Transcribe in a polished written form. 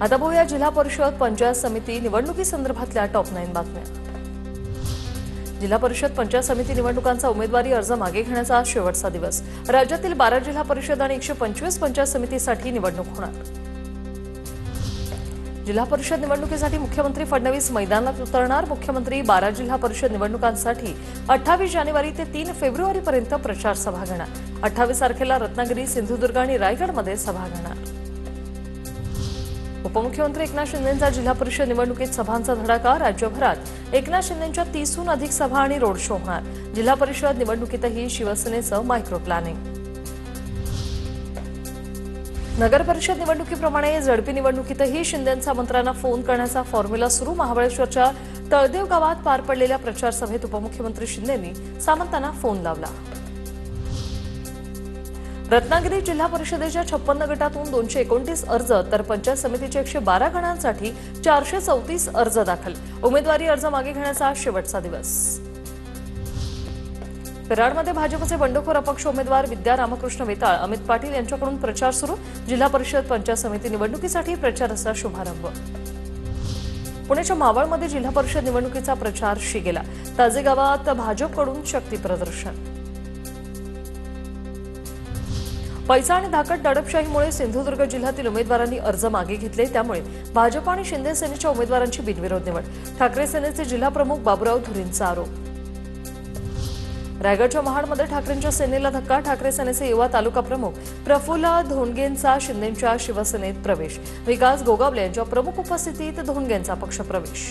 आता बघूया जिल्हा परिषद पंचायत समिती निवडणुकीसंदर्भातल्या टॉप 9 बातम्या। जिल्हा परिषद पंचायत समिती निवडणुकांचा उमेदवारी अर्ज मागे घेण्याचा आज शेवटचा दिवस। राज्यातील 12 जिल्हा परिषद आणि 125 पंचायत समितीसाठी निवडणूक होणार। जिल्हा परिषद निवडणुकीसाठी मुख्यमंत्री फडणवीस मैदानात उतरणार। मुख्यमंत्री 12 जिल्हा परिषद निवडणुकांसाठी 28 जानेवारी ते 3 फेब्रुवारीपर्यंत प्रचार सभा घेणार। 28 तारखेला रत्नागिरी, सिंधुदुर्ग आणि रायगडमध्ये सभा घेणार। उपमुख्यमंत्री एकनाथ शिंदेंचा जिल्हा परिषद निवडणुकीत सभांचा धडाका। राज्यभरात एकनाथ शिंदेंच्या 30हून अधिक सभा आणि रोड शो होणार। जिल्हा परिषद निवडणुकीतही शिवसेनेचं मायक्रो प्लॅनिंग। नगर परिषद निवडणुकीप्रमाणे झडपी निवडणुकीतही शिंदेंचा मंत्र्यांना फोन करण्याचा फॉर्म्युला सुरू। महाबळेश्वरच्या तळदेव गावात पार पडलेल्या प्रचार सभेत उपमुख्यमंत्री शिंदेंनी सामंतांना फोन लावला। रत्नागिरी जिल्हा परिषदेच्या 56 गटातून 229 अर्ज तर पंचायत समितीच्या 112 गणांसाठी 434 अर्ज दाखल। उमेदवारी अर्ज मागे घेण्याचा शेवटचा दिवस। कराडमध्ये भाजपचे बंडखोर अपक्ष उमेदवार विद्या रामकृष्ण वेताळ, अमित पाटील यांच्याकडून प्रचार सुरू। जिल्हा परिषद पंचायत समिती निवडणुकीसाठी प्रचाराचा शुभारंभ। पुण्याच्या मावळमध्ये जिल्हा परिषद निवडणुकीचा प्रचार शिगेला। ताजे गावात भाजपकडून शक्ती प्रदर्शन। पैसा आणि धाकट दडपशाहीमुळे सिंधुदुर्ग जिल्ह्यातील उमेदवारांनी अर्ज मागे घेतले। त्यामुळे भाजप आणि शिंदे सेनेच्या उमेदवारांची बिनविरोध निवड। ठाकरे सेनेचे जिल्हा प्रमुख बाबूराव धुरींचा आरोप। रायगडच्या महाडमध्ये ठाकरेंच्या सेनेला धक्का। ठाकरे सेनेचे युवा तालुका प्रमुख प्रफुल्ल धोंडगेंचा शिंदेंच्या शिवसेनेत प्रवेश। विकास गोगावले यांच्या प्रमुख उपस्थितीत धोंडगेंचा पक्षप्रवेश।